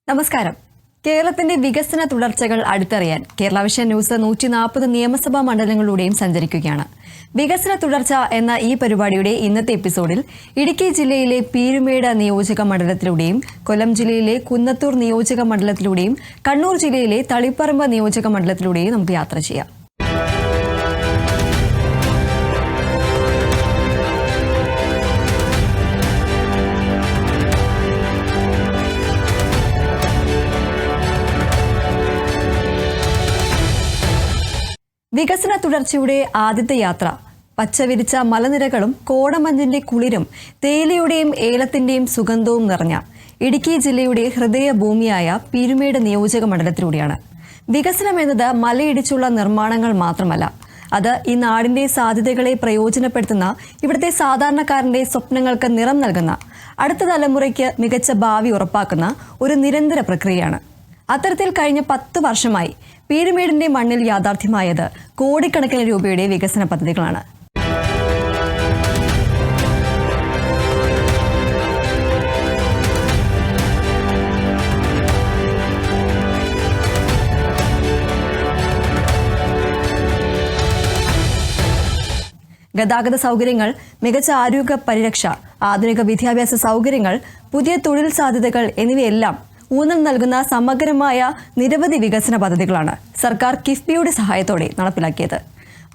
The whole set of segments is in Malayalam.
നമസ്കാരം. കേരളത്തിന്റെ വികസന തുടർച്ചകൾ അടുത്തറിയാൻ കേരള വിഷൻ ന്യൂസ് 140 നിയമസഭാ മണ്ഡലങ്ങളിലൂടെയും സഞ്ചരിക്കുകയാണ്. വികസന തുടർച്ച എന്ന ഈ പരിപാടിയുടെ ഇന്നത്തെ എപ്പിസോഡിൽ ഇടുക്കി ജില്ലയിലെ പീരുമേട് നിയോജക മണ്ഡലത്തിലൂടെയും കൊല്ലം ജില്ലയിലെ കുന്നത്തൂർ നിയോജക മണ്ഡലത്തിലൂടെയും കണ്ണൂർ ജില്ലയിലെ തളിപ്പറമ്പ് നിയോജക മണ്ഡലത്തിലൂടെയും നമുക്ക് യാത്ര ചെയ്യാം. വികസന തുടർച്ചയുടെ ആദ്യത്തെ യാത്ര പച്ചവിരിച്ച മലനിരകളും കോടമഞ്ഞിന്റെ കുളിരും തേയിലയുടെയും ഏലത്തിന്റെയും സുഗന്ധവും നിറഞ്ഞ ഇടുക്കി ജില്ലയുടെ ഹൃദയഭൂമിയായ പീരുമേട് നിയോജക മണ്ഡലത്തിലൂടെയാണ്. വികസനം എന്നത് മലയിടിച്ചുള്ള നിർമ്മാണങ്ങൾ മാത്രമല്ല, അത് ഈ നാടിന്റെ സാധ്യതകളെ പ്രയോജനപ്പെടുത്തുന്ന ഇവിടുത്തെ സാധാരണക്കാരന്റെ സ്വപ്നങ്ങൾക്ക് നിറം നൽകുന്ന അടുത്ത തലമുറയ്ക്ക് മികച്ച ഭാവി ഉറപ്പാക്കുന്ന ഒരു നിരന്തര പ്രക്രിയയാണ്. അത്തരത്തിൽ കഴിഞ്ഞ 10 വർഷമായി പീരുമേടിന്റെ മണ്ണിൽ യാഥാർത്ഥ്യമായത് കോടിക്കണക്കിന് രൂപയുടെ വികസന പദ്ധതികളാണ്. ഗതാഗത സൗകര്യങ്ങൾ, മികച്ച ആരോഗ്യ പരിരക്ഷ, ആധുനിക വിദ്യാഭ്യാസ സൗകര്യങ്ങൾ, പുതിയ തൊഴിൽ സാധ്യതകൾ എന്നിവയെല്ലാം ഊന്നൽ നൽകുന്ന സമഗ്രമായ നിരവധി വികസന പദ്ധതികളാണ് സർക്കാർ കിഫ്ബിയുടെ സഹായത്തോടെ നടപ്പിലാക്കിയത്.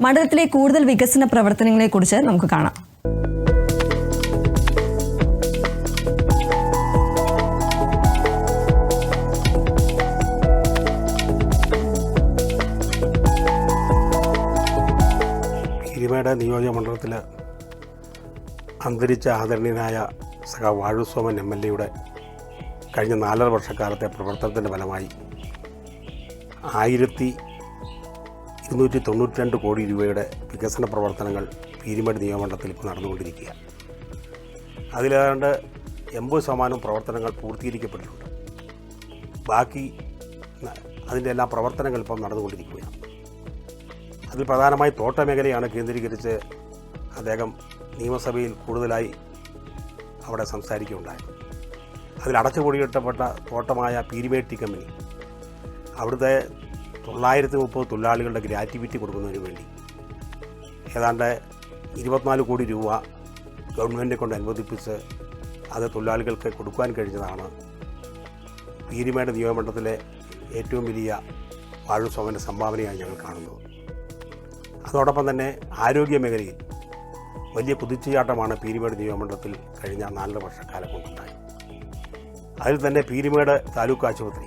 മണ്ഡലത്തിലെ കൂടുതൽ വികസന പ്രവർത്തനങ്ങളെക്കുറിച്ച് നമുക്ക് കാണാം. പീരുമേട് നിയോജക മണ്ഡലത്തിൽ അന്തരിച്ച ആദരണീയനായ സഖാവ് വാഴൂർ സോമൻ MLA കഴിഞ്ഞ 4.5 വർഷക്കാലത്തെ പ്രവർത്തനത്തിൻ്റെ ഫലമായി 1292 കോടി രൂപയുടെ വികസന പ്രവർത്തനങ്ങൾ പീരുമേട് നിയോജകമണ്ഡലത്തിൽ ഇപ്പോൾ നടന്നുകൊണ്ടിരിക്കുക. അതിലേതാണ്ട് 80% പ്രവർത്തനങ്ങൾ പൂർത്തീകരിക്കപ്പെട്ടിട്ടുണ്ട്. ബാക്കി അതിൻ്റെ എല്ലാ പ്രവർത്തനങ്ങൾ ഇപ്പം നടന്നുകൊണ്ടിരിക്കുകയാണ്. അതിൽ പ്രധാനമായി തോട്ടമേഖലയാണ് കേന്ദ്രീകരിച്ച് അദ്ദേഹം നിയമസഭയിൽ കൂടുതലായി അവിടെ സംസാരിക്കുകയുണ്ടായത്. അതിൽ അടച്ചുപൊടിയിട്ടപ്പെട്ട തോട്ടമായ പീരുമേട് ടീ കമ്പനി അവിടുത്തെ 930 തൊഴിലാളികളുടെ ഗ്രാറ്റുവിറ്റി കൊടുക്കുന്നതിന് വേണ്ടി ഏതാണ്ട് 24 കോടി രൂപ ഗവൺമെൻറ്റിനെ കൊണ്ട് അനുവദിപ്പിച്ച് അത് തൊഴിലാളികൾക്ക് കൊടുക്കാൻ കഴിഞ്ഞതാണ് പീരുമേട് നിയോജകമണ്ഡലത്തിലെ ഏറ്റവും വലിയ വാഴൂർ സോമൻ്റെ സംഭാവനയായി ഞങ്ങൾ കാണുന്നത്. അതോടൊപ്പം തന്നെ ആരോഗ്യ മേഖലയിൽ വലിയ കുതിച്ചുചാട്ടമാണ് പീരുമേട് നിയോജകമണ്ഡലത്തിൽ കഴിഞ്ഞ 4 വർഷക്കാലം കൊണ്ടുണ്ടായത്. അതിൽ തന്നെ പീരുമേട് താലൂക്ക് ആശുപത്രി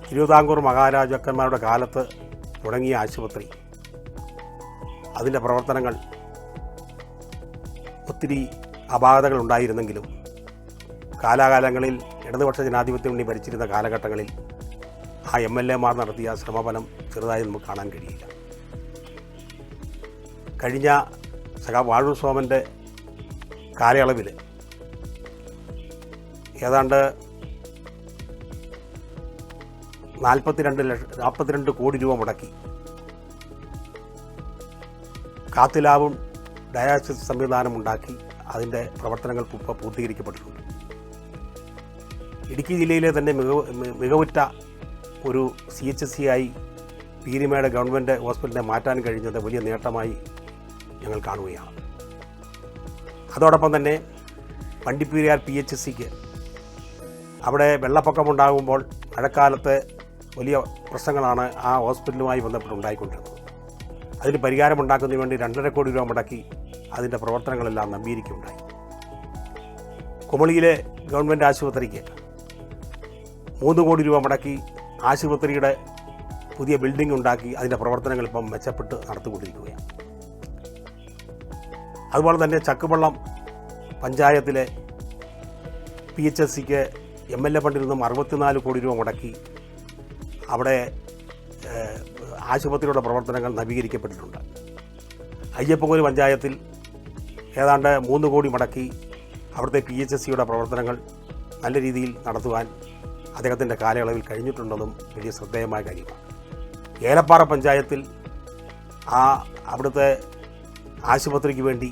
തിരുവിതാംകൂർ മഹാരാജാക്കന്മാരുടെ കാലത്ത് തുടങ്ങിയ ആശുപത്രി, അതിൻ്റെ പ്രവർത്തനങ്ങൾ ഒത്തിരി അപാകതകൾ ഉണ്ടായിരുന്നെങ്കിലും കാലാകാലങ്ങളിൽ ഇടതുപക്ഷ ജനാധിപത്യ മുന്നണി ഭരിച്ചിരുന്ന കാലഘട്ടങ്ങളിൽ ആ MLAമാർ നടത്തിയ ശ്രമഫലം ചെറുതായി നമുക്ക് കാണാൻ കഴിയില്ല. കഴിഞ്ഞ സഖാവ് വാഴൂർ സോമൻ്റെ കാലയളവിൽ ഏതാണ്ട് 42 കോടി രൂപ മുടക്കി കാത്തുലാവും ഡയാലിസിസ് സംവിധാനം ഉണ്ടാക്കി അതിൻ്റെ പ്രവർത്തനങ്ങൾ ഇപ്പോൾ പൂർത്തീകരിക്കപ്പെട്ടിട്ടുണ്ട്. ഇടുക്കി ജില്ലയിലെ തന്നെ മികവുറ്റ ഒരു CHSC ആയി പീരുമേട് ഗവൺമെൻറ് ഹോസ്പിറ്റലിനെ മാറ്റാൻ കഴിഞ്ഞത് വലിയ നേട്ടമായി ഞങ്ങൾ കാണുകയാണ്. അതോടൊപ്പം തന്നെ വണ്ടിപ്പെരിയാർ PHSCക്ക് അവിടെ വെള്ളപ്പൊക്കമുണ്ടാകുമ്പോൾ മഴക്കാലത്ത് വലിയ പ്രശ്നങ്ങളാണ് ആ ഹോസ്പിറ്റലുമായി ബന്ധപ്പെട്ടുണ്ടായിക്കൊണ്ടിരുന്നത്. അതിന് പരിഹാരമുണ്ടാക്കുന്നതിന് വേണ്ടി 2.5 കോടി രൂപ മുടക്കി അതിൻ്റെ പ്രവർത്തനങ്ങളെല്ലാം നവീകരിക്കുകയുണ്ടായി. കുമളിയിലെ ഗവൺമെൻറ് ആശുപത്രിക്ക് 3 കോടി രൂപ മുടക്കി ആശുപത്രിയുടെ പുതിയ ബിൽഡിംഗ് ഉണ്ടാക്കി അതിൻ്റെ പ്രവർത്തനങ്ങൾ ഇപ്പം മെച്ചപ്പെട്ട് നടത്തിക്കൊണ്ടിരിക്കുകയാണ്. അതുപോലെ തന്നെ ചക്കുവള്ളം പഞ്ചായത്തിലെ PHSCക്ക് MLA ഫണ്ടിൽ നിന്നും 64 കോടി രൂപ മുടക്കി അവിടെ ആശുപത്രിയുടെ പ്രവർത്തനങ്ങൾ നവീകരിക്കപ്പെട്ടിട്ടുണ്ട്. അയ്യപ്പൻകോവിൽ പഞ്ചായത്തിൽ ഏതാണ്ട് 3 കോടി മുടക്കി അവിടുത്തെ PHSCയുടെ പ്രവർത്തനങ്ങൾ നല്ല രീതിയിൽ നടത്തുവാൻ അദ്ദേഹത്തിൻ്റെ കാലയളവിൽ കഴിഞ്ഞിട്ടുണ്ടെന്നും വലിയ ശ്രദ്ധേയമായ കാര്യമാണ്. ഏലപ്പാറ പഞ്ചായത്തിൽ അവിടുത്തെ ആശുപത്രിക്ക് വേണ്ടി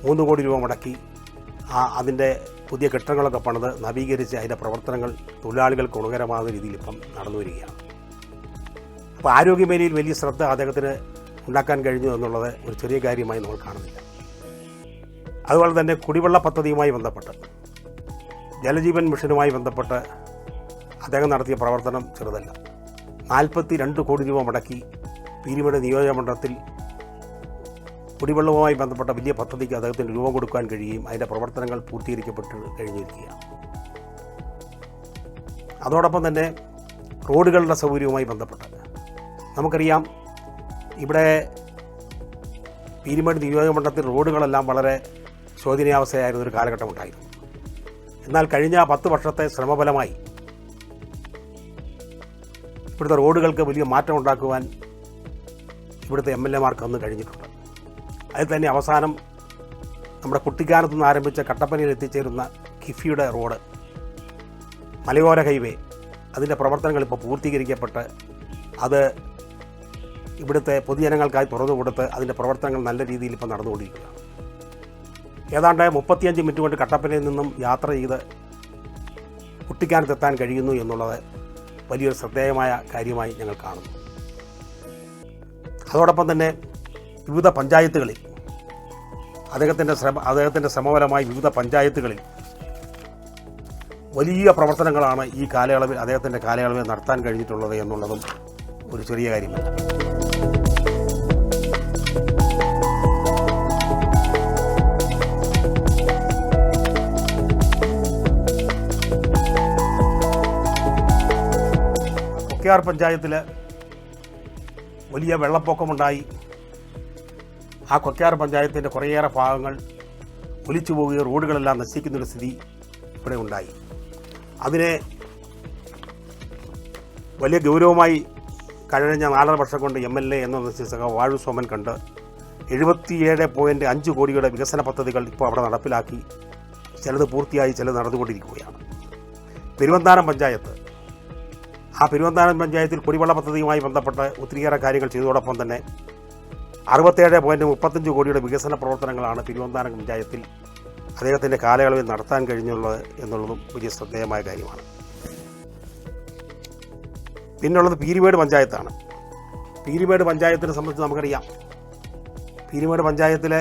3 കോടി രൂപ മുടക്കി അതിൻ്റെ പുതിയ കെട്ടിടങ്ങളൊക്കെ പണിത് നവീകരിച്ച് അതിൻ്റെ പ്രവർത്തനങ്ങൾ തൊഴിലാളികൾക്ക് ഗുണകരമാകുന്ന രീതിയിൽ ഇപ്പം നടന്നു വരികയാണ്. അപ്പോൾ ആരോഗ്യമേഖലയിൽ വലിയ ശ്രദ്ധ അദ്ദേഹത്തിന് ഉണ്ടാക്കാൻ കഴിഞ്ഞു എന്നുള്ളത് ഒരു ചെറിയ കാര്യമായി നമ്മൾ കാണുന്നില്ല. അതുപോലെ തന്നെ കുടിവെള്ള പദ്ധതിയുമായി ബന്ധപ്പെട്ട് ജലജീവൻ മിഷനുമായി ബന്ധപ്പെട്ട് അദ്ദേഹം നടത്തിയ പ്രവർത്തനം ചെറുതല്ല. 42 കോടി രൂപ മുടക്കി പീരുമേട് നിയോജകമണ്ഡലത്തിൽ കുടിവെള്ളവുമായി ബന്ധപ്പെട്ട വലിയ പദ്ധതിക്ക് അദ്ദേഹത്തിന് രൂപം കൊടുക്കാൻ കഴിയുകയും അതിൻ്റെ പ്രവർത്തനങ്ങൾ പൂർത്തീകരിക്കപ്പെട്ട് കഴിഞ്ഞിരിക്കുകയാണ്. അതോടൊപ്പം തന്നെ റോഡുകളുടെ സൗകര്യവുമായി ബന്ധപ്പെട്ട് നമുക്കറിയാം, ഇവിടെ പീരുമേട് നിയോജകമണ്ഡലത്തിൽ റോഡുകളെല്ലാം വളരെ ശോചനീയാവസ്ഥയായിരുന്നൊരു കാലഘട്ടം ഉണ്ടായിരുന്നു. എന്നാൽ കഴിഞ്ഞ 10 വർഷത്തെ ശ്രമഫലമായി ഇവിടുത്തെ റോഡുകൾക്ക് വലിയ മാറ്റം ഉണ്ടാക്കുവാൻ ഇവിടുത്തെ MLA-മാർക്ക് അന്ന് കഴിഞ്ഞിട്ടുണ്ട്. അതിൽ തന്നെ അവസാനം നമ്മുടെ കുട്ടിക്കാനത്തു നിന്ന് ആരംഭിച്ച കട്ടപ്പനയിൽ എത്തിച്ചേരുന്ന കിഫിയുടെ റോഡ്, മലയോര ഹൈവേ, അതിൻ്റെ പ്രവർത്തനങ്ങൾ ഇപ്പോൾ പൂർത്തീകരിക്കപ്പെട്ട് അത് ഇവിടുത്തെ പൊതുജനങ്ങൾക്കായി തുറന്നു കൊടുത്ത് അതിൻ്റെ പ്രവർത്തനങ്ങൾ നല്ല രീതിയിൽ ഇപ്പോൾ നടന്നുകൊണ്ടിരിക്കുകയാണ്. ഏതാണ്ട് 35 മിനിറ്റ് കൊണ്ട് കട്ടപ്പനയിൽ നിന്നും യാത്ര ചെയ്ത് കുട്ടിക്കാനത്തെത്താൻ കഴിയുന്നു എന്നുള്ളത് വലിയൊരു ശ്രദ്ധേയമായ കാര്യമായി ഞങ്ങൾ കാണുന്നു. അതോടൊപ്പം തന്നെ വിവിധ പഞ്ചായത്തുകളിൽ അദ്ദേഹത്തിൻ്റെ ശ്രമഫലമായി വിവിധ പഞ്ചായത്തുകളിൽ വലിയ പ്രവർത്തനങ്ങളാണ് ഈ കാലയളവിൽ അദ്ദേഹത്തിൻ്റെ കാലയളവിൽ നടത്താൻ കഴിഞ്ഞിട്ടുള്ളത് എന്നുള്ളതും ഒരു ചെറിയ കാര്യമല്ല. കൊക്കയാർ പഞ്ചായത്തിൽ വലിയ വെള്ളപ്പൊക്കമുണ്ടായി. ആ കൊക്കയാർ പഞ്ചായത്തിൻ്റെ കുറേയേറെ ഭാഗങ്ങൾ ഒലിച്ചു പോവുകയും റോഡുകളെല്ലാം നശിക്കുന്നൊരു സ്ഥിതി ഇവിടെ ഉണ്ടായി. അതിനെ വലിയ ഗൗരവമായി കഴിഞ്ഞ 4.5 വർഷം കൊണ്ട് MLA എന്ന നിശ്ചയിച്ച വാഴു സോമൻ കണ്ട് 77.5 കോടിയുടെ വികസന പദ്ധതികൾ ഇപ്പോൾ അവിടെ നടപ്പിലാക്കി. ചിലത് പൂർത്തിയായി, ചിലത് നടന്നുകൊണ്ടിരിക്കുകയാണ്. പെരുവന്താനം പഞ്ചായത്ത്, ആ പെരുവന്താനം പഞ്ചായത്തിൽ കുടിവെള്ള പദ്ധതിയുമായി ബന്ധപ്പെട്ട് ഒത്തിരിയേറെ കാര്യങ്ങൾ ചെയ്തതോടൊപ്പം തന്നെ 67.35 കോടിയുടെ വികസന പ്രവർത്തനങ്ങളാണ് പെരുവന്താനം പഞ്ചായത്തിൽ അദ്ദേഹത്തിൻ്റെ കാലയളവിൽ നടത്താൻ കഴിഞ്ഞുള്ളത് എന്നുള്ളതും വലിയ ശ്രദ്ധേയമായ കാര്യമാണ്. പിന്നുള്ളത് പീരുമേട് പഞ്ചായത്താണ്. പീരുമേട് പഞ്ചായത്തിനെ സംബന്ധിച്ച് നമുക്കറിയാം, പീരുമേട് പഞ്ചായത്തിലെ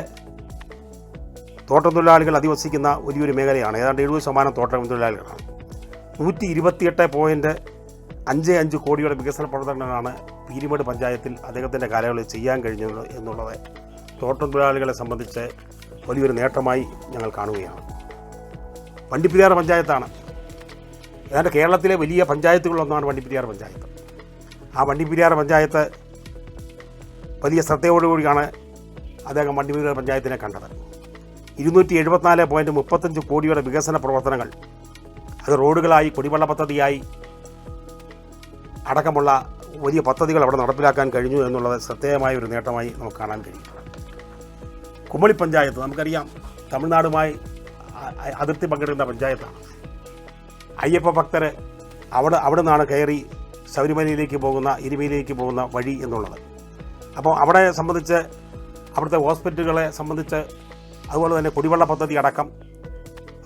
തോട്ടം തൊഴിലാളികൾ അധിവസിക്കുന്ന വലിയൊരു മേഖലയാണ്. ഏതാണ്ട് 70% തോട്ടം തൊഴിലാളികളാണ്. 127.55 കോടിയുടെ വികസന പ്രവർത്തനങ്ങളാണ് പീരുമേട് പഞ്ചായത്തിൽ അദ്ദേഹത്തിൻ്റെ കാലയളവിൽ ചെയ്യാൻ കഴിഞ്ഞത് എന്നുള്ളത് തോട്ടം തൊഴിലാളികളെ സംബന്ധിച്ച് വലിയൊരു നേട്ടമായി ഞങ്ങൾ കാണുകയാണ്. വണ്ടിപ്പെരിയാർ പഞ്ചായത്താണ്. ഏതാണ്ട് കേരളത്തിലെ വലിയ പഞ്ചായത്തുകളൊന്നാണ് വണ്ടിപ്പെരിയാർ പഞ്ചായത്ത്. ആ വണ്ടിപ്പെരിയാർ പഞ്ചായത്ത് വലിയ ശ്രദ്ധയോടുകൂടിയാണ് അദ്ദേഹം വണ്ടിപ്പെരിയാർ പഞ്ചായത്തിനെ കണ്ടത്. 274.35 കോടിയുടെ വികസന പ്രവർത്തനങ്ങൾ, അത് റോഡുകളായി, കുടിവെള്ള പദ്ധതിയായി അടക്കമുള്ള വലിയ പദ്ധതികൾ അവിടെ നടപ്പിലാക്കാൻ കഴിഞ്ഞു എന്നുള്ളത് ശ്രദ്ധേയമായ ഒരു നേട്ടമായി നമുക്ക് കാണാൻ കഴിയും. കുമളി പഞ്ചായത്ത് നമുക്കറിയാം, തമിഴ്നാടുമായി അതിർത്തി പങ്കിടുന്ന പഞ്ചായത്താണ്. അയ്യപ്പ ഭക്തർ അവിടെ നിന്നാണ് കയറി ശബരിമലയിലേക്ക് പോകുന്ന, എരുമയിലേക്ക് പോകുന്ന വഴി എന്നുള്ളത്. അപ്പോൾ അവിടെ സംബന്ധിച്ച്, അവിടുത്തെ ഹോസ്പിറ്റലുകളെ സംബന്ധിച്ച്, അതുപോലെ തന്നെ കുടിവെള്ള പദ്ധതി അടക്കം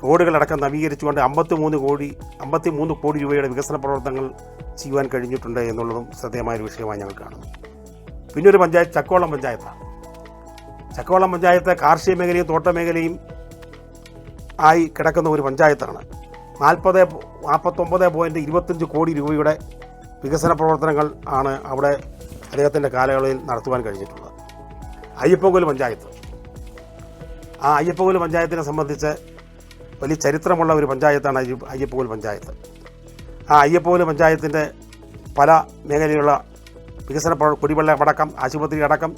റോഡുകളടക്കം നവീകരിച്ചുകൊണ്ട് 53 കോടി രൂപയുടെ വികസന പ്രവർത്തനങ്ങൾ ചെയ്യുവാൻ കഴിഞ്ഞിട്ടുണ്ട് എന്നുള്ളതും ശ്രദ്ധേയമായൊരു വിഷയമായി ഞങ്ങൾ കാണുന്നു. പിന്നെ ഒരു പഞ്ചായത്ത് ചക്കോളം പഞ്ചായത്താണ്. ചക്കോളം പഞ്ചായത്ത് കാർഷിക മേഖലയും തോട്ടമേഖലയും ആയി കിടക്കുന്ന ഒരു പഞ്ചായത്താണ്. 49.25 കോടി രൂപയുടെ വികസന പ്രവർത്തനങ്ങൾ ആണ് അവിടെ അദ്ദേഹത്തിൻ്റെ കാലയളവിൽ നടത്തുവാൻ കഴിഞ്ഞിട്ടുള്ളത്. അയ്യപ്പൻകോല് പഞ്ചായത്ത്, ആ അയ്യപ്പൻകോല് പഞ്ചായത്തിനെ സംബന്ധിച്ച് വലിയ ചരിത്രമുള്ള ഒരു പഞ്ചായത്താണ് അയ്യപ്പൻകോല് പഞ്ചായത്ത്. ആ അയ്യപ്പൻകോല് പഞ്ചായത്തിൻ്റെ പല മേഖലയിലുള്ള വികസന കുടിവെള്ള അടക്കം, ആശുപത്രി അടക്കം,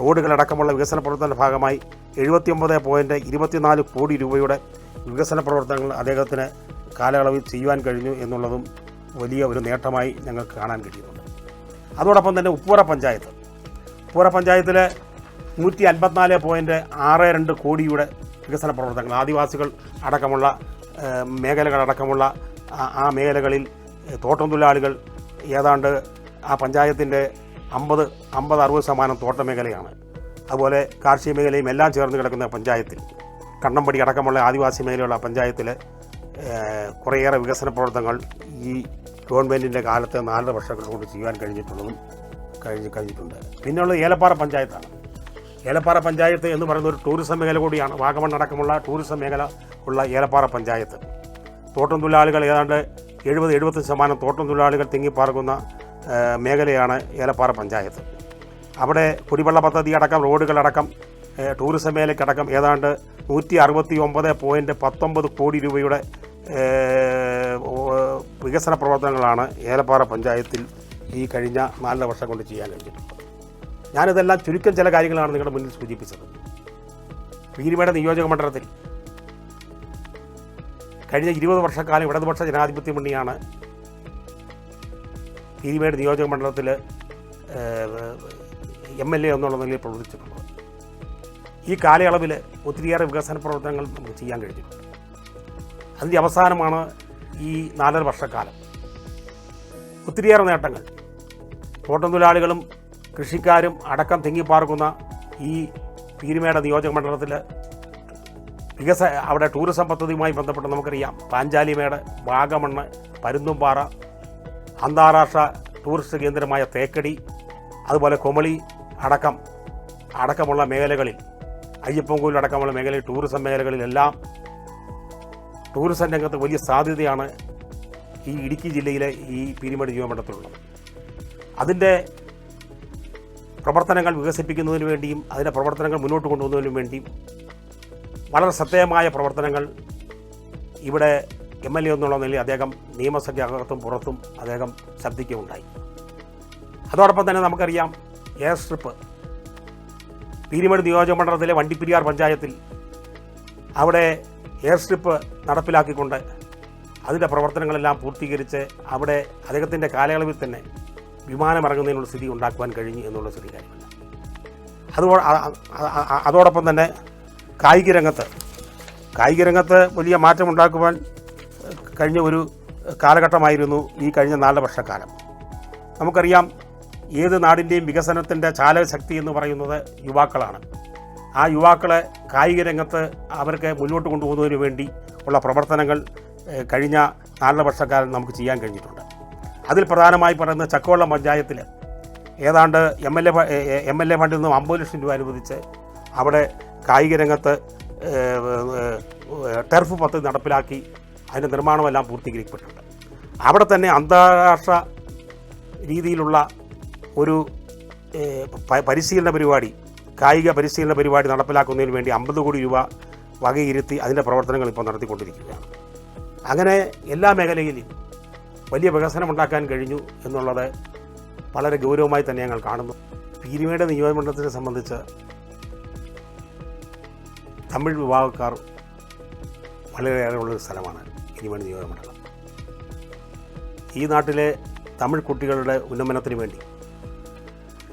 റോഡുകളടക്കമുള്ള വികസന പ്രവർത്തനങ്ങളുടെ ഭാഗമായി 79.24 കോടി രൂപയുടെ വികസന പ്രവർത്തനങ്ങൾ അദ്ദേഹത്തിന് കാലയളവിൽ ചെയ്യുവാൻ കഴിഞ്ഞു എന്നുള്ളതും വലിയ ഒരു നേട്ടമായി ഞങ്ങൾക്ക് കാണാൻ കഴിയുന്നുണ്ട്. അതോടൊപ്പം തന്നെ ഉപ്പൂറ പഞ്ചായത്തിൽ 154.62 കോടിയുടെ വികസന പ്രവർത്തനങ്ങൾ, ആദിവാസികൾ അടക്കമുള്ള മേഖലകളടക്കമുള്ള ആ മേഖലകളിൽ തോട്ടം തൊഴിലാളികൾ ഏതാണ്ട് ആ പഞ്ചായത്തിൻ്റെ 50-60% തോട്ട മേഖലയാണ്. അതുപോലെ കാർഷിക മേഖലയും എല്ലാം ചേർന്ന് കിടക്കുന്ന പഞ്ചായത്തിൽ, കണ്ണമ്പടി അടക്കമുള്ള ആദിവാസി മേഖലയുള്ള പഞ്ചായത്തിൽ കുറേയേറെ വികസന പ്രവർത്തനങ്ങൾ ഈ ഗവൺമെൻറ്റിൻ്റെ കാലത്തെ 4 വർഷങ്ങൾ കൊണ്ട് ചെയ്യാൻ കഴിഞ്ഞിട്ടുണ്ട്. പിന്നെയുള്ളത് ഏലപ്പാറ പഞ്ചായത്താണ്. ഏലപ്പാറ പഞ്ചായത്ത് എന്ന് പറയുന്ന ഒരു ടൂറിസം മേഖല കൂടിയാണ്. വാഗമൺ അടക്കമുള്ള ടൂറിസം മേഖല ഉള്ള ഏലപ്പാറ പഞ്ചായത്ത്. തോട്ടം തൊഴിലാളികൾ ഏതാണ്ട് 70-75% തോട്ടം തൊഴിലാളികൾ തിങ്ങിപ്പാർക്കുന്ന മേഖലയാണ് ഏലപ്പാറ പഞ്ചായത്ത്. അവിടെ കുടിവെള്ള പദ്ധതി അടക്കം, റോഡുകളടക്കം, ടൂറിസം മേഖലയ്ക്കടക്കം ഏതാണ്ട് 169.19 കോടി രൂപയുടെ വികസന പ്രവർത്തനങ്ങളാണ് ഏലപ്പാറ പഞ്ചായത്തിൽ ഈ കഴിഞ്ഞ 4 വർഷം കൊണ്ട് ചെയ്യാൻ കഴിഞ്ഞിട്ടുള്ളത്. ഞാനിതെല്ലാം ചുരുക്കം ചില കാര്യങ്ങളാണ് നിങ്ങളുടെ മുന്നിൽ സൂചിപ്പിച്ചത്. പീരുമേട് നിയോജക മണ്ഡലത്തിൽ കഴിഞ്ഞ 20 വർഷക്കാലം ഇടതുപക്ഷ ജനാധിപത്യ മുന്നണിയാണ് പീരുമേട് നിയോജക മണ്ഡലത്തിൽ MLA എന്നുള്ള നിലയിൽ പ്രവർത്തിച്ചിട്ടുള്ളത്. ഈ കാലയളവിൽ ഒത്തിരിയേറെ വികസന പ്രവർത്തനങ്ങൾ നമുക്ക് ചെയ്യാൻ കഴിഞ്ഞിട്ടുണ്ട്. അതിൻ്റെ അവസാനമാണ് ഈ 4 വർഷക്കാലം. ഒത്തിരിയേറെ നേട്ടങ്ങൾ തോട്ടം തൊഴിലാളികളും കൃഷിക്കാരും അടക്കം തിങ്ങിപ്പാർക്കുന്ന ഈ പീരുമേട് നിയോജക മണ്ഡലത്തിൽ അവിടെ ടൂറിസം പദ്ധതിയുമായി ബന്ധപ്പെട്ട് നമുക്കറിയാം. പാഞ്ചാലിമേട്, വാഗമണ്ണ്, പരുന്തുംപാറ, അന്താരാഷ്ട്ര ടൂറിസ്റ്റ് കേന്ദ്രമായ തേക്കടി, അതുപോലെ കൊമളി അടക്കമുള്ള മേഖലകളിൽ, അയ്യപ്പൻകോവിൽ അടക്കമുള്ള മേഖലയിൽ, ടൂറിസം മേഖലകളിലെല്ലാം ടൂറിസം രംഗത്ത് വലിയ സാധ്യതയാണ് ഈ ഇടുക്കി ജില്ലയിലെ ഈ പീരുമേട് നിയോജകമണ്ഡലത്തിലുള്ളത്. അതിൻ്റെ പ്രവർത്തനങ്ങൾ വികസിപ്പിക്കുന്നതിന് വേണ്ടിയും അതിൻ്റെ പ്രവർത്തനങ്ങൾ മുന്നോട്ട് കൊണ്ടുപോകുന്നതിനും വേണ്ടിയും വളരെ ശ്രദ്ധേയമായ പ്രവർത്തനങ്ങൾ ഇവിടെ MLA എന്നുള്ള നിലയിൽ അദ്ദേഹം നിയമസഭയ്ക്കകത്തും പുറത്തും അദ്ദേഹം ശബ്ദിക്കുകയുണ്ടായി. അതോടൊപ്പം തന്നെ നമുക്കറിയാം, എയർ സ്ട്രിപ്പ് പീരുമേട് നിയോജക മണ്ഡലത്തിലെ വണ്ടിപ്പെരിയാർ പഞ്ചായത്തിൽ അവിടെ എയർ സ്ട്രിപ്പ് നടപ്പിലാക്കിക്കൊണ്ട് അതിൻ്റെ പ്രവർത്തനങ്ങളെല്ലാം പൂർത്തീകരിച്ച് അവിടെ അദ്ദേഹത്തിൻ്റെ കാലയളവിൽ തന്നെ വിമാനമിറങ്ങുന്നതിനുള്ള സ്ഥിതി ഉണ്ടാക്കുവാൻ കഴിഞ്ഞു എന്നുള്ള സ്ഥിതി കാര്യമില്ല. അതോടൊപ്പം തന്നെ കായിക രംഗത്ത് വലിയ മാറ്റമുണ്ടാക്കുവാൻ കഴിഞ്ഞ ഒരു കാലഘട്ടമായിരുന്നു ഈ കഴിഞ്ഞ 4 വർഷക്കാലം. നമുക്കറിയാം, ഏത് നാടിൻ്റെയും വികസനത്തിൻ്റെ ചാലകശക്തി എന്ന് പറയുന്നത് യുവാക്കളാണ്. ആ യുവാക്കളെ കായിക രംഗത്ത് അവർക്ക് മുന്നോട്ട് കൊണ്ടുപോകുന്നതിന് വേണ്ടി ഉള്ള പ്രവർത്തനങ്ങൾ കഴിഞ്ഞ 4 വർഷക്കാലം നമുക്ക് ചെയ്യാൻ കഴിഞ്ഞിട്ടുണ്ട്. അതിൽ പ്രധാനമായി പറയുന്നത് ചക്കവള്ളം പഞ്ചായത്തിൽ ഏതാണ്ട് MLA ഫണ്ടിൽ നിന്നും 50 ലക്ഷം രൂപ അനുവദിച്ച് അവിടെ കായിക രംഗത്ത് ടർഫ് പദ്ധതി നടപ്പിലാക്കി അതിൻ്റെ നിർമ്മാണമെല്ലാം പൂർത്തീകരിക്കപ്പെട്ടിട്ടുണ്ട്. അവിടെ തന്നെ അന്താരാഷ്ട്ര രീതിയിലുള്ള ഒരു കായിക പരിശീലന പരിപാടി നടപ്പിലാക്കുന്നതിന് വേണ്ടി 50 കോടി രൂപ വകയിരുത്തി അതിൻ്റെ പ്രവർത്തനങ്ങൾ ഇപ്പോൾ നടത്തിക്കൊണ്ടിരിക്കുകയാണ്. അങ്ങനെ എല്ലാ മേഖലയിലും വലിയ വികസനമുണ്ടാക്കാൻ കഴിഞ്ഞു എന്നുള്ളത് വളരെ ഗൗരവമായി തന്നെ ഞങ്ങൾ കാണുന്നു. പീരുമേട് നിയോജകമണ്ഡലത്തിനെ സംബന്ധിച്ച് തമിഴ് വിഭാഗക്കാർ വളരെയേറെ ഉള്ളൊരു സ്ഥലമാണ് പീരുമേട് നിയോജകമണ്ഡലം. ഈ നാട്ടിലെ തമിഴ് കുട്ടികളുടെ ഉന്നമനത്തിന് വേണ്ടി,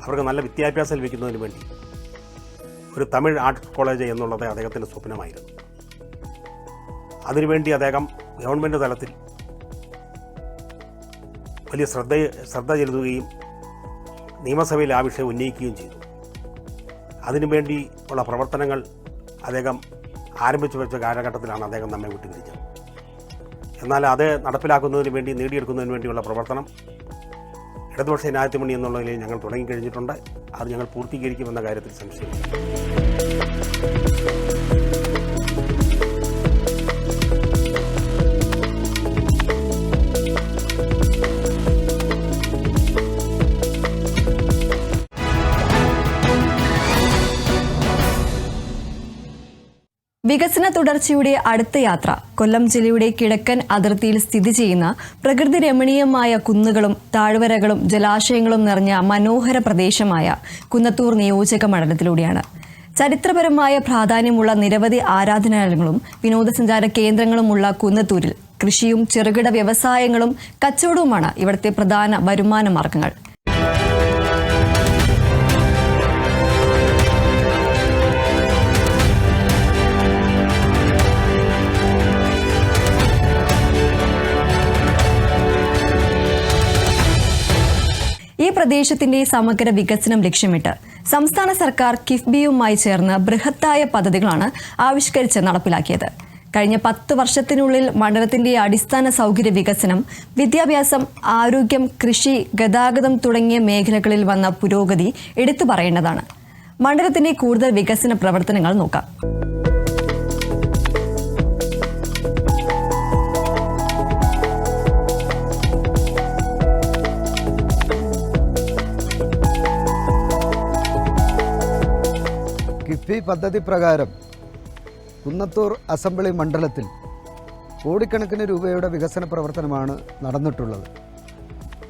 അവർക്ക് നല്ല വിദ്യാഭ്യാസം ലഭിക്കുന്നതിന് വേണ്ടി ഒരു തമിഴ് ആർട്സ് കോളേജ് എന്നുള്ളത് അദ്ദേഹത്തിൻ്റെ സ്വപ്നമായിരുന്നു. അതിനുവേണ്ടി അദ്ദേഹം ഗവൺമെൻറ് തലത്തിൽ വലിയ ശ്രദ്ധ ചെലുത്തുകയും നിയമസഭയിൽ ആ വിഷയം ഉന്നയിക്കുകയും ചെയ്തു. അതിനുവേണ്ടി ഉള്ള പ്രവർത്തനങ്ങൾ അദ്ദേഹം ആരംഭിച്ചു വെച്ച കാലഘട്ടത്തിലാണ് അദ്ദേഹം നമ്മെ വിട്ടുപിരിച്ചത്. എന്നാൽ അത് നടപ്പിലാക്കുന്നതിന് വേണ്ടി, നേടിയെടുക്കുന്നതിന് വേണ്ടിയുള്ള പ്രവർത്തനം ഇടതുപക്ഷ ജനാധിപത്യ മുന്നണി എന്നുള്ള നിലയിൽ ഞങ്ങൾ തുടങ്ങിക്കഴിഞ്ഞിട്ടുണ്ട്. അത് ഞങ്ങൾ പൂർത്തീകരിക്കുമെന്ന കാര്യത്തിൽ സംശയമില്ല. വികസന തുടർച്ചയുടെ അടുത്ത യാത്ര കൊല്ലം ജില്ലയുടെ കിഴക്കൻ അതിർത്തിയിൽ സ്ഥിതി ചെയ്യുന്ന പ്രകൃതി രമണീയമായ കുന്നുകളും താഴ്വരകളും ജലാശയങ്ങളും നിറഞ്ഞ മനോഹര പ്രദേശമായ കുന്നത്തൂർ നിയോജക മണ്ഡലത്തിലൂടെയാണ്. ചരിത്രപരമായ പ്രാധാന്യമുള്ള നിരവധി ആരാധനാലയങ്ങളും വിനോദസഞ്ചാര കേന്ദ്രങ്ങളുമുള്ള കുന്നത്തൂരിൽ കൃഷിയും ചെറുകിട വ്യവസായങ്ങളും കച്ചവടവുമാണ് ഇവിടുത്തെ പ്രധാന വരുമാന മാർഗങ്ങൾ. ഈ പ്രദേശത്തിന്റെ സമഗ്ര വികസനം ലക്ഷ്യമിട്ട് സംസ്ഥാന സർക്കാർ കിഫ്ബിയുമായി ചേർന്ന് ബൃഹത്തായ പദ്ധതികളാണ് ആവിഷ്കരിച്ച് നടപ്പിലാക്കിയത്. കഴിഞ്ഞ 10 വർഷത്തിനുള്ളിൽ മണ്ഡലത്തിന്റെ അടിസ്ഥാന സൗകര്യ വികസനം, വിദ്യാഭ്യാസം, ആരോഗ്യം, കൃഷി, ഗതാഗതം തുടങ്ങിയ മേഖലകളിൽ വന്ന പുരോഗതി എടുത്തു പറയേണ്ടതാണ്. മണ്ഡലത്തിന്റെ കൂടുതൽ വികസന പ്രവർത്തനങ്ങൾ നോക്കാം. കിഫ്ബി പദ്ധതി പ്രകാരം കുന്നത്തൂർ അസംബ്ലി മണ്ഡലത്തിൽ കോടിക്കണക്കിന് രൂപയുടെ വികസന പ്രവർത്തനമാണ് നടന്നിട്ടുള്ളത്.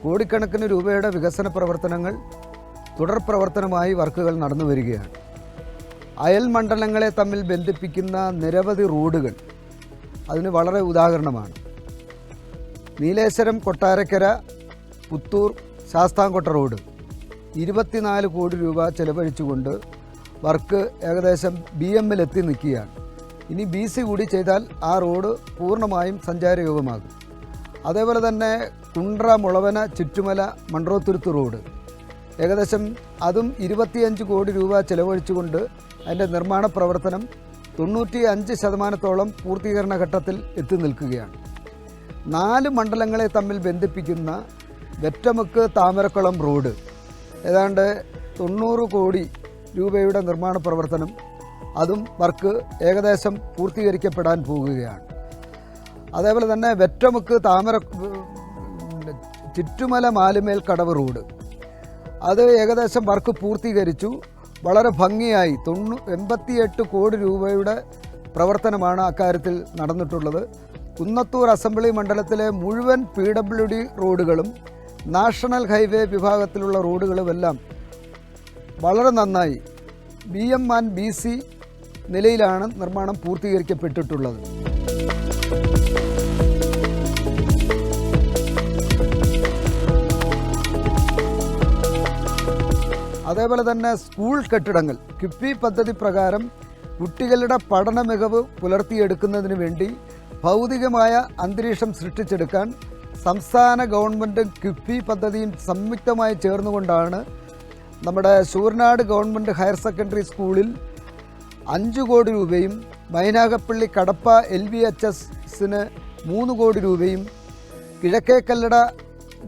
കോടിക്കണക്കിന് രൂപയുടെ വികസന പ്രവർത്തനങ്ങൾ തുടർ പ്രവർത്തനമായി വർക്കുകൾ നടന്നു വരികയാണ്. അയൽ മണ്ഡലങ്ങളെ തമ്മിൽ ബന്ധിപ്പിക്കുന്ന നിരവധി റോഡുകൾ അതിന് വളരെ ഉദാഹരണമാണ്. നീലേശ്വരം കൊട്ടാരക്കര പുത്തൂർ ശാസ്താംകോട്ട റോഡ് 24 കോടി രൂപ ചെലവഴിച്ചുകൊണ്ട് വർക്ക് ഏകദേശം BM-ൽ എത്തി നിൽക്കുകയാണ്. ഇനി BC കൂടി ചെയ്താൽ ആ റോഡ് പൂർണ്ണമായും സഞ്ചാരയോഗ്യമാകും. അതേപോലെ തന്നെ കുണ്ട്ര മുളവന ചുറ്റുമല മൺട്രോത്തുരുത്ത് റോഡ് ഏകദേശം അതും 25 കോടി രൂപ ചെലവഴിച്ചുകൊണ്ട് അതിൻ്റെ നിർമ്മാണ പ്രവർത്തനം 95% പൂർത്തീകരണ ഘട്ടത്തിൽ എത്തി നിൽക്കുകയാണ്. 4 മണ്ഡലങ്ങളെ തമ്മിൽ ബന്ധിപ്പിക്കുന്ന വെറ്റമുക്ക് താമരക്കുളം റോഡ് ഏതാണ്ട് 90 കോടി രൂപയുടെ നിർമ്മാണ പ്രവർത്തനം, അതും വർക്ക് ഏകദേശം പൂർത്തീകരിക്കപ്പെടാൻ പോകുകയാണ്. അതേപോലെ തന്നെ വെറ്റമുക്ക് ചുറ്റുമല മാലുമേൽ കടവ് റോഡ് അത് ഏകദേശം വർക്ക് പൂർത്തീകരിച്ചു. വളരെ ഭംഗിയായി 88 കോടി രൂപയുടെ പ്രവർത്തനമാണ് അക്കാര്യത്തിൽ നടന്നിട്ടുള്ളത്. കുന്നത്തൂർ അസംബ്ലി മണ്ഡലത്തിലെ മുഴുവൻ PWD റോഡുകളും നാഷണൽ ഹൈവേ വിഭാഗത്തിലുള്ള റോഡുകളുമെല്ലാം വളരെ നന്നായി BM and BC നിലയിലാണ് നിർമ്മാണം പൂർത്തീകരിക്കപ്പെട്ടിട്ടുള്ളത്. അതേപോലെ തന്നെ സ്കൂൾ കെട്ടിടങ്ങൾ കിഫ്ബി പദ്ധതി പ്രകാരം കുട്ടികളുടെ പഠന മികവ് പുലർത്തിയെടുക്കുന്നതിന് വേണ്ടി ഭൗതികമായ അന്തരീക്ഷം സൃഷ്ടിച്ചെടുക്കാൻ സംസ്ഥാന ഗവൺമെൻറ്റും കിഫ്ബി പദ്ധതിയും സംയുക്തമായി ചേർന്നുകൊണ്ടാണ് നമ്മുടെ ശൂർനാട് ഗവൺമെൻറ് ഹയർ സെക്കൻഡറി സ്കൂളിൽ 5 കോടി രൂപയും മൈനാഗപ്പള്ളി കടപ്പ LVHSന് 3 കോടി രൂപയും കിഴക്കേക്കല്ലട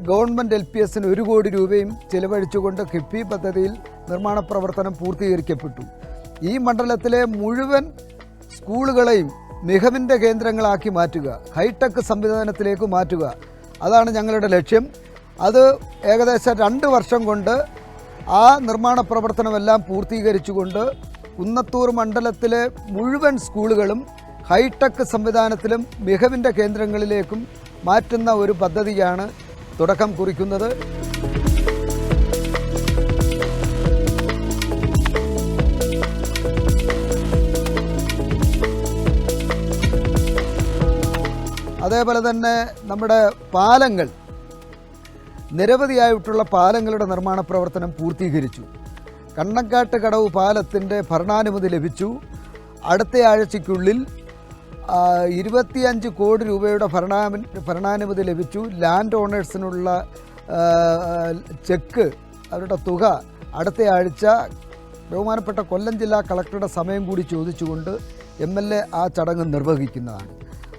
ഗവൺമെൻറ് LPSന് 1 കോടി രൂപയും ചെലവഴിച്ചുകൊണ്ട് കിഫ്ബി പദ്ധതിയിൽ നിർമ്മാണ പ്രവർത്തനം പൂർത്തീകരിക്കപ്പെട്ടു. ഈ മണ്ഡലത്തിലെ മുഴുവൻ സ്കൂളുകളെയും മികവിൻ്റെ കേന്ദ്രങ്ങളാക്കി മാറ്റുക, ഹൈടെക് സംവിധാനത്തിലേക്ക് മാറ്റുക, അതാണ് ഞങ്ങളുടെ ലക്ഷ്യം. അത് ഏകദേശം 2 വർഷം കൊണ്ട് ആ നിർമ്മാണ പ്രവർത്തനമെല്ലാം പൂർത്തീകരിച്ചുകൊണ്ട് കുന്നത്തൂർ മണ്ഡലത്തിലെ മുഴുവൻ സ്കൂളുകളും ഹൈടെക് സംവിധാനത്തിലും മികവിൻ്റെ കേന്ദ്രങ്ങളിലേക്കും മാറ്റുന്ന ഒരു പദ്ധതിയാണ് തുടക്കം കുറിക്കുന്നത്. അതേപോലെ തന്നെ നമ്മുടെ പാലങ്ങൾ, നിരവധിയായിട്ടുള്ള പാലങ്ങളുടെ നിർമ്മാണ പ്രവർത്തനം പൂർത്തീകരിച്ചു. കണ്ണങ്കാട്ട് കടവ് പാലത്തിൻ്റെ ഭരണാനുമതി ലഭിച്ചു. അടുത്ത ആഴ്ചയ്ക്കുള്ളിൽ 25 കോടി രൂപയുടെ ഭരണാനുമതി ലഭിച്ചു. ലാൻഡ് ഓണേഴ്സിനുള്ള ചെക്ക്, അവരുടെ തുക അടുത്ത ആഴ്ച ബഹുമാനപ്പെട്ട കൊല്ലം ജില്ലാ കളക്ടറുടെ സമയം കൂടി ചോദിച്ചുകൊണ്ട് MLA ആ ചടങ്ങ് നിർവഹിക്കുന്നതാണ്.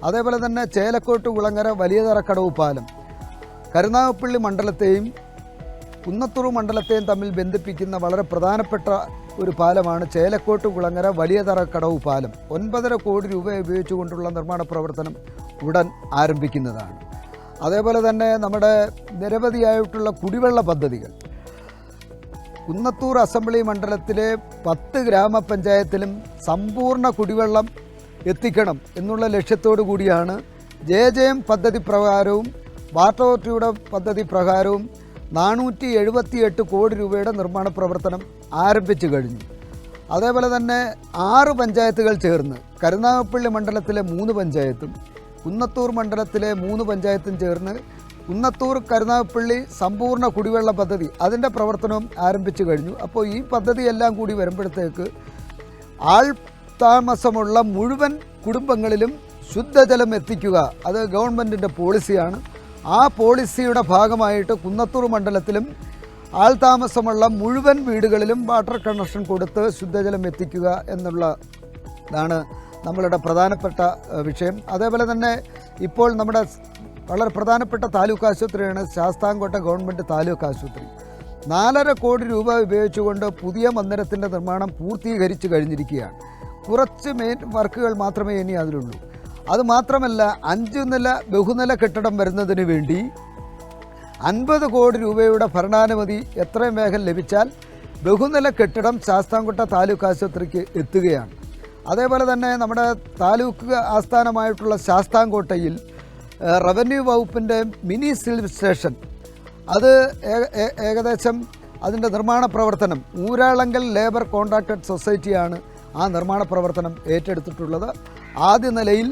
അതേപോലെ തന്നെ ചേലക്കോട്ട് കുളങ്ങര വലിയതറക്കടവ് പാലം കരുനാഗപ്പള്ളി മണ്ഡലത്തെയും കുന്നത്തൂർ മണ്ഡലത്തെയും തമ്മിൽ ബന്ധിപ്പിക്കുന്ന വളരെ പ്രധാനപ്പെട്ട ഒരു പാലമാണ് ചേലക്കോട്ട് കുളങ്ങര വലിയതറക്കടവ് പാലം. 9.5 കോടി രൂപ ഉപയോഗിച്ചുകൊണ്ടുള്ള നിർമ്മാണ പ്രവർത്തനം ഉടൻ ആരംഭിക്കുന്നതാണ്. അതേപോലെ തന്നെ നമ്മുടെ നിരവധിയായിട്ടുള്ള കുടിവെള്ള പദ്ധതികൾ കുന്നത്തൂർ അസംബ്ലി മണ്ഡലത്തിലെ 10 ഗ്രാമപഞ്ചായത്തിലും സമ്പൂർണ്ണ കുടിവെള്ളം എത്തിക്കണം എന്നുള്ള ലക്ഷ്യത്തോടു കൂടിയാണ് JJM പദ്ധതി പ്രകാരവും വാട്ടർ അതോറിറ്റിയുടെ പദ്ധതി പ്രകാരവും 478 കോടി രൂപയുടെ നിർമ്മാണ പ്രവർത്തനം ആരംഭിച്ചു കഴിഞ്ഞു. അതേപോലെ തന്നെ 6 പഞ്ചായത്തുകൾ ചേർന്ന് കരുനാഗപ്പള്ളി മണ്ഡലത്തിലെ 3 പഞ്ചായത്തും കുന്നത്തൂർ മണ്ഡലത്തിലെ 3 പഞ്ചായത്തും ചേർന്ന് കുന്നത്തൂർ കരുനാഗപ്പള്ളി സമ്പൂർണ്ണ കുടിവെള്ള പദ്ധതി അതിൻ്റെ പ്രവർത്തനം ആരംഭിച്ചു കഴിഞ്ഞു. അപ്പോൾ ഈ പദ്ധതിയെല്ലാം കൂടി വരുമ്പോഴത്തേക്ക് ആൾ താമസമുള്ള മുഴുവൻ കുടുംബങ്ങളിലും ശുദ്ധജലം എത്തിക്കുക, അത് ഗവൺമെൻറ്റിൻ്റെ പോളിസിയാണ്. ആ പോളിസിയുടെ ഭാഗമായിട്ട് കുന്നത്തൂർ മണ്ഡലത്തിലും ആൾതാമസമുള്ള മുഴുവൻ വീടുകളിലും വാട്ടർ കണക്ഷൻ കൊടുത്ത് ശുദ്ധജലം എത്തിക്കുക എന്നുള്ളതാണ് നമ്മളുടെ പ്രധാനപ്പെട്ട വിഷയം. അതേപോലെ തന്നെ ഇപ്പോൾ നമ്മുടെ വളരെ പ്രധാനപ്പെട്ട താലൂക്ക് ആശുപത്രിയാണ് ശാസ്താംകോട്ട ഗവൺമെൻറ് താലൂക്ക് ആശുപത്രി. 4.5 കോടി രൂപ ഉപയോഗിച്ചുകൊണ്ട് പുതിയ മന്ദിരത്തിൻ്റെ നിർമ്മാണം പൂർത്തീകരിച്ചു കഴിഞ്ഞിരിക്കുകയാണ്. കുറച്ച് മെയിൻ വർക്കുകൾ മാത്രമേ ഇനി അതിലുള്ളൂ. അതുമാത്രമല്ല 5 നില ബഹുനില കെട്ടിടം വരുന്നതിന് വേണ്ടി 50 കോടി രൂപയുടെ ഭരണാനുമതി എത്രയും വേഗം ലഭിച്ചാൽ ബഹുനില കെട്ടിടം ശാസ്താംകോട്ട താലൂക്ക് ആശുപത്രിക്ക് എത്തുകയാണ്. അതേപോലെ തന്നെ നമ്മുടെ താലൂക്ക് ആസ്ഥാനമായിട്ടുള്ള ശാസ്താംകോട്ടയിൽ റവന്യൂ വകുപ്പിൻ്റെ മിനി സിവിൽ സ്റ്റേഷൻ അത് ഏകദേശം അതിൻ്റെ നിർമ്മാണ പ്രവർത്തനം ഊരാളങ്കൽ ലേബർ കോൺട്രാക്റ്റഡ് സൊസൈറ്റിയാണ് ആ നിർമ്മാണ പ്രവർത്തനം ഏറ്റെടുത്തിട്ടുള്ളത്. ആദ്യ നിലയിൽ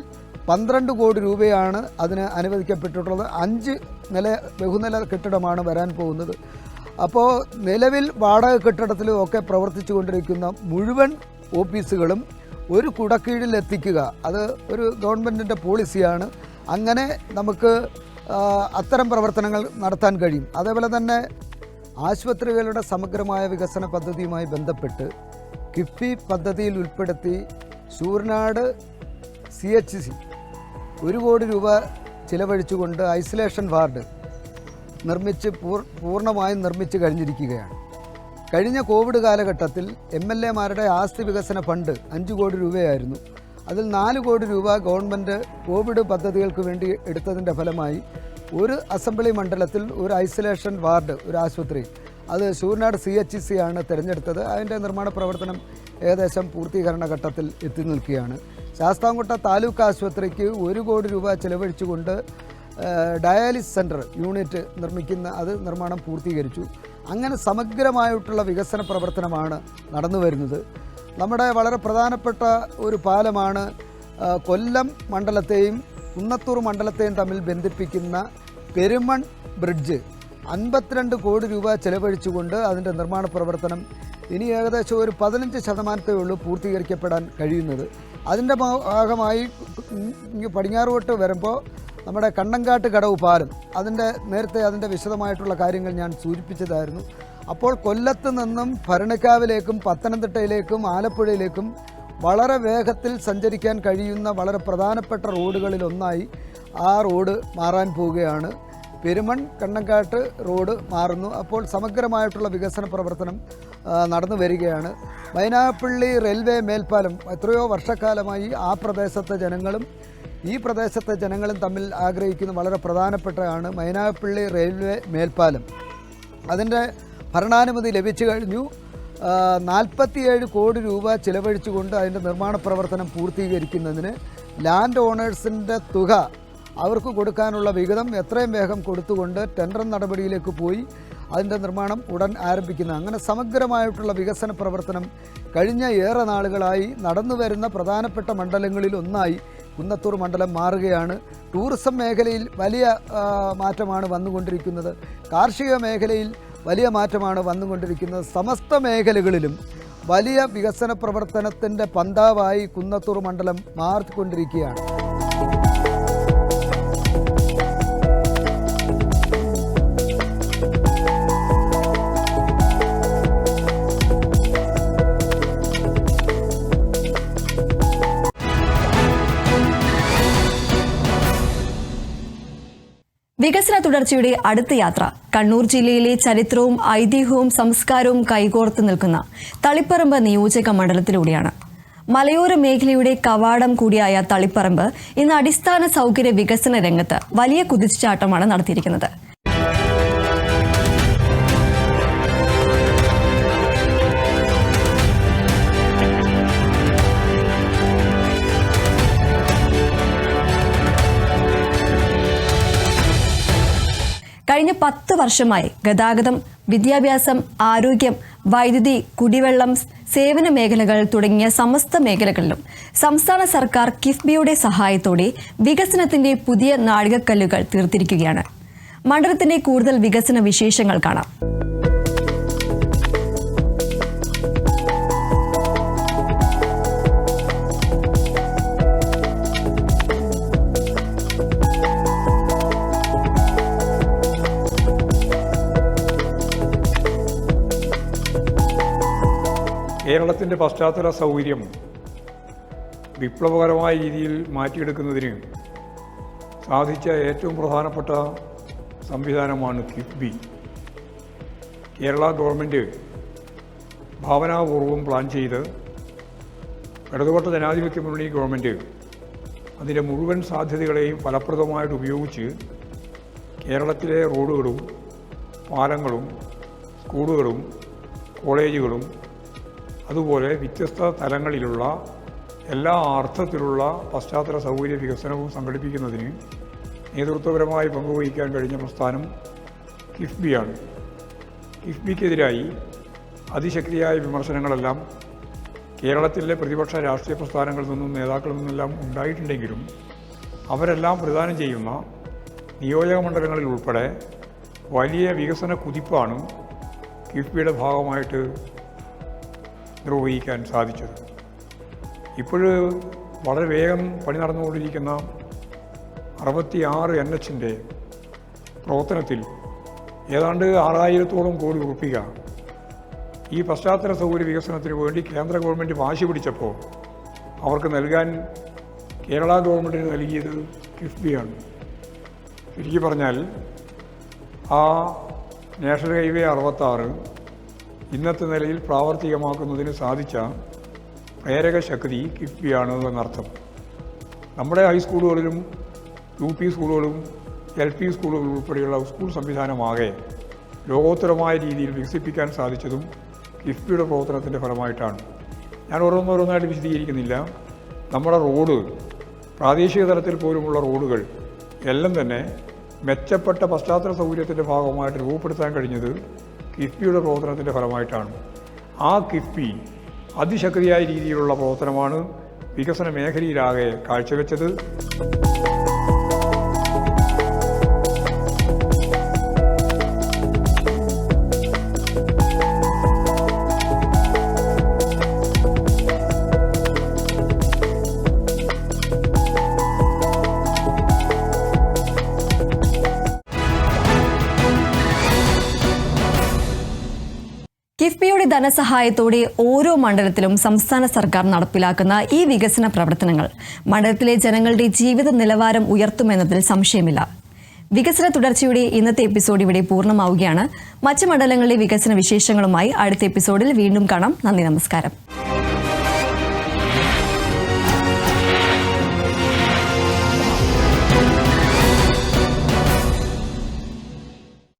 12 കോടി രൂപയാണ് അതിന് അനുവദിക്കപ്പെട്ടിട്ടുള്ളത്. 5 നില ബഹുനില കെട്ടിടമാണ് വരാൻ പോകുന്നത്. അപ്പോൾ നിലവിൽ വാടക കെട്ടിടത്തിലും ഒക്കെ പ്രവർത്തിച്ചു കൊണ്ടിരിക്കുന്ന മുഴുവൻ ഓഫീസുകളും ഒരു കുടക്കീഴിൽ എത്തിക്കുക, അത് ഒരു ഗവൺമെൻറ്റിൻ്റെ പോളിസിയാണ്. അങ്ങനെ നമുക്ക് അത്തരം പ്രവർത്തനങ്ങൾ നടത്താൻ കഴിയും. അതേപോലെ തന്നെ ആശുപത്രികളുടെ സമഗ്രമായ വികസന പദ്ധതിയുമായി ബന്ധപ്പെട്ട് കിഫ്ബി പദ്ധതിയിൽ ഉൾപ്പെടുത്തി ശൂർനാട് CHC 1 കോടി രൂപ ചിലവഴിച്ചുകൊണ്ട് ഐസൊലേഷൻ വാർഡ് പൂർണ്ണമായും നിർമ്മിച്ച് കഴിഞ്ഞിരിക്കുകയാണ്. കഴിഞ്ഞ കോവിഡ് കാലഘട്ടത്തിൽ MLA-മാരുടെ ആസ്തി വികസന ഫണ്ട് 5 കോടി രൂപയായിരുന്നു. അതിൽ 4 കോടി രൂപ ഗവൺമെൻറ് കോവിഡ് പദ്ധതികൾക്ക് വേണ്ടി എടുത്തതിൻ്റെ ഫലമായി ഒരു അസംബ്ലി മണ്ഡലത്തിൽ ഒരു ഐസൊലേഷൻ വാർഡ്, ഒരു ആശുപത്രി, അത് ശൂർനാട് CHC ആണ് തിരഞ്ഞെടുത്തത്. അതിൻ്റെ നിർമ്മാണ പ്രവർത്തനം ഏകദേശം പൂർത്തീകരണ ഘട്ടത്തിൽ എത്തി നിൽക്കുകയാണ്. ശാസ്താംകോട്ട താലൂക്ക് ആശുപത്രിക്ക് 1 കോടി രൂപ ചിലവഴിച്ചുകൊണ്ട് ഡയാലിസിസ് സെൻറ്റർ യൂണിറ്റ് അത് നിർമ്മാണം പൂർത്തീകരിച്ചു. അങ്ങനെ സമഗ്രമായിട്ടുള്ള വികസന പ്രവർത്തനമാണ് നടന്നു വരുന്നത്. നമ്മുടെ വളരെ പ്രധാനപ്പെട്ട ഒരു പാലമാണ് കൊല്ലം മണ്ഡലത്തെയും കുന്നത്തൂർ മണ്ഡലത്തെയും തമ്മിൽ ബന്ധിപ്പിക്കുന്ന പെരുമൺ ബ്രിഡ്ജ്. 52 കോടി രൂപ ചെലവഴിച്ചുകൊണ്ട് അതിൻ്റെ നിർമ്മാണ പ്രവർത്തനം ഇനി ഏകദേശം ഒരു 15% ഉള്ളൂ പൂർത്തീകരിക്കപ്പെടാൻ കഴിയുന്നത്. അതിൻ്റെ ഭാഗമായി പടിഞ്ഞാറോട്ട് വരുമ്പോൾ നമ്മുടെ കണ്ണങ്കാട്ട് കടവ് പാലം, നേരത്തെ അതിൻ്റെ വിശദമായിട്ടുള്ള കാര്യങ്ങൾ ഞാൻ സൂചിപ്പിച്ചതായിരുന്നു. അപ്പോൾ കൊല്ലത്ത് നിന്നും ഭരണിക്കാവിലേക്കും പത്തനംതിട്ടയിലേക്കും ആലപ്പുഴയിലേക്കും വളരെ വേഗത്തിൽ സഞ്ചരിക്കാൻ കഴിയുന്ന വളരെ പ്രധാനപ്പെട്ട റോഡുകളിലൊന്നായി ആ റോഡ് മാറാൻ പോവുകയാണ്. പെരുമൺ കണ്ണങ്കാട്ട് റോഡ് മാറുന്നു. അപ്പോൾ സമഗ്രമായിട്ടുള്ള വികസന പ്രവർത്തനം നടന്നു വരികയാണ്. മൈനാപ്പള്ളി റെയിൽവേ മേൽപ്പാലം എത്രയോ വർഷക്കാലമായി ആ പ്രദേശത്തെ ജനങ്ങളും ഈ പ്രദേശത്തെ ജനങ്ങളും തമ്മിൽ ആഗ്രഹിക്കുന്ന വളരെ പ്രധാനപ്പെട്ടതാണ് മൈനാപ്പള്ളി റെയിൽവേ മേൽപ്പാലം. അതിൻ്റെ ഭരണാനുമതി ലഭിച്ചു കഴിഞ്ഞു. 47 കോടി രൂപ ചിലവഴിച്ചുകൊണ്ട് അതിൻ്റെ നിർമ്മാണ പ്രവർത്തനം പൂർത്തീകരിക്കുന്നതിന് ലാൻഡ് ഓണേഴ്സിൻ്റെ തുക അവർക്ക് കൊടുക്കാനുള്ള വിഹിതം എത്രയും വേഗം കൊടുത്തുകൊണ്ട് ടെൻഡർ നടപടിയിലേക്ക് പോയി അതിൻ്റെ നിർമ്മാണം ഉടൻ ആരംഭിക്കുന്നത്. അങ്ങനെ സമഗ്രമായിട്ടുള്ള വികസന പ്രവർത്തനം കഴിഞ്ഞ ഏറെ നാളുകളായി നടന്നു വരുന്ന പ്രധാനപ്പെട്ട മണ്ഡലങ്ങളിൽ ഒന്നായി കുന്നത്തൂർ മണ്ഡലം മാറുകയാണ്. ടൂറിസം മേഖലയിൽ വലിയ മാറ്റമാണ് വന്നുകൊണ്ടിരിക്കുന്നത്. കാർഷിക മേഖലയിൽ വലിയ മാറ്റമാണ് വന്നുകൊണ്ടിരിക്കുന്നത്. സമസ്ത മേഖലകളിലും വലിയ വികസന പ്രവർത്തനത്തിൻ്റെ പന്താവായി കുന്നത്തൂർ മണ്ഡലം മാറിക്കൊണ്ടിരിക്കുകയാണ്. വികസന തുടർച്ചയുടെ അടുത്ത യാത്ര കണ്ണൂർ ജില്ലയിലെ ചരിത്രവും ഐതിഹ്യവും സംസ്കാരവും കൈകോർത്ത് നിൽക്കുന്ന തളിപ്പറമ്പ് നിയോജക മണ്ഡലത്തിലൂടെയാണ്. മലയോര മേഖലയുടെ കവാടം കൂടിയായ തളിപ്പറമ്പ് ഇന്ന് അടിസ്ഥാന സൗകര്യ വികസന രംഗത്ത് വലിയ കുതിച്ചുചാട്ടമാണ് നടത്തിയിരിക്കുന്നത്. കഴിഞ്ഞ 10 വർഷമായി ഗതാഗതം, വിദ്യാഭ്യാസം, ആരോഗ്യം, വൈദ്യുതി, കുടിവെള്ളം, സേവന മേഖലകൾ തുടങ്ങിയ സമസ്ത മേഖലകളിലും സംസ്ഥാന സർക്കാർ കിഫ്ബിയുടെ സഹായത്തോടെ വികസനത്തിന്റെ പുതിയ നാഴികക്കല്ലുകൾ തീർത്തിരിക്കുകയാണ്. മണ്ഡലത്തിന്റെ കൂടുതൽ വികസന വിശേഷങ്ങൾ കാണാം. കേരളത്തിൻ്റെ പശ്ചാത്തല സൗകര്യം വിപ്ലവകരമായ രീതിയിൽ മാറ്റിയെടുക്കുന്നതിന് സാധിച്ച ഏറ്റവും പ്രധാനപ്പെട്ട സംവിധാനമാണ് കിഫ്ബി. കേരള ഗവൺമെൻറ് ഭാവനാപൂർവം പ്ലാൻ ചെയ്ത് ഇടതുപക്ഷ ജനാധിപത്യ മുന്നണി ഗവൺമെൻറ് അതിൻ്റെ മുഴുവൻ സാധ്യതകളെയും ഫലപ്രദമായിട്ട് ഉപയോഗിച്ച് കേരളത്തിലെ റോഡുകളും പാലങ്ങളും സ്കൂളുകളും കോളേജുകളും അതുപോലെ വ്യത്യസ്ത തലങ്ങളിലുള്ള എല്ലാ അർത്ഥത്തിലുള്ള പശ്ചാത്തല സൗകര്യ വികസനവും സംഘടിപ്പിക്കുന്നതിന് നേതൃത്വപരമായി പങ്കുവഹിക്കാൻ കഴിഞ്ഞ പ്രസ്ഥാനം കിഫ്ബിയാണ്. കിഫ്ബിക്കെതിരായി അതിശക്തിയായ വിമർശനങ്ങളെല്ലാം കേരളത്തിലെ പ്രതിപക്ഷ രാഷ്ട്രീയ പ്രസ്ഥാനങ്ങളിൽ നിന്നും നേതാക്കളിൽ നിന്നെല്ലാം ഉണ്ടായിട്ടുണ്ടെങ്കിലും അവരെല്ലാം പ്രദാനം ചെയ്യുന്ന നിയോജക മണ്ഡലങ്ങളിൽ ഉൾപ്പെടെ വലിയ വികസന കുതിപ്പാണ് കിഫ്ബിയുടെ ഭാഗമായിട്ട് നിർവഹിക്കാൻ സാധിച്ചത്. ഇപ്പോഴ് വളരെ വേഗം പണി നടന്നുകൊണ്ടിരിക്കുന്ന 66 NHൻ്റെ പ്രവർത്തനത്തിൽ ഏതാണ്ട് 6000-ഓളം കോടി രൂപ ഈ പശ്ചാത്തല സൗകര്യ വികസനത്തിന് വേണ്ടി കേന്ദ്ര ഗവൺമെൻറ് വാശി പിടിച്ചപ്പോൾ അവർക്ക് നൽകാൻ കേരള ഗവൺമെൻറ്റിന് നൽകിയത് കിഫ്ബിയാണ്. ശരിക്കും പറഞ്ഞാൽ ആ നാഷണൽ ഹൈവേ 66 ഇന്നത്തെ നിലയിൽ പ്രാവർത്തികമാക്കുന്നതിന് സാധിച്ച പ്രേരക ശക്തി കിഫ്ബിയാണ് എന്നർത്ഥം. നമ്മുടെ ഹൈസ്കൂളുകളിലും UP സ്കൂളുകളും LP സ്കൂളുകളും ഉൾപ്പെടെയുള്ള സ്കൂൾ സംവിധാനമാകെ ലോകോത്തരമായ രീതിയിൽ വികസിപ്പിക്കാൻ സാധിച്ചതും കിഫ്ബിയുടെ പ്രവർത്തനത്തിൻ്റെ ഫലമായിട്ടാണ്. ഞാൻ ഓരോന്നോരോന്നായിട്ട് വിശദീകരിക്കുന്നില്ല. നമ്മുടെ റോഡ്, പ്രാദേശിക തലത്തിൽ പോലുമുള്ള റോഡുകൾ എല്ലാം തന്നെ മെച്ചപ്പെട്ട പശ്ചാത്തല സൗകര്യത്തിൻ്റെ ഭാഗമായിട്ട് രൂപപ്പെടുത്താൻ കഴിഞ്ഞത് കിഫ്ബിയുടെ പ്രവർത്തനത്തിൻ്റെ ഫലമായിട്ടാണ്. ആ കിഫ്ബി അതിശക്തിയായ രീതിയിലുള്ള പ്രവർത്തനമാണ് വികസന മേഖലയിലാകെ കാഴ്ചവെച്ചത്. കിഫ്ബിയുടെ ധനസഹായത്തോടെ ഓരോ മണ്ഡലത്തിലും സംസ്ഥാന സർക്കാർ നടപ്പിലാക്കുന്ന ഈ വികസന പ്രവർത്തനങ്ങൾ മണ്ഡലത്തിലെ ജനങ്ങളുടെ ജീവിത നിലവാരം ഉയർത്തുമെന്നതിൽ സംശയമില്ല. വികസന തുടർച്ചയുടെ ഇന്നത്തെ എപ്പിസോഡ് ഇവിടെ പൂർണ്ണമാവുകയാണ്. മറ്റ് മണ്ഡലങ്ങളിലെ വികസന വിശേഷങ്ങളുമായി അടുത്ത എപ്പിസോഡിൽ വീണ്ടും കാണാം. നന്ദി, നമസ്കാരം.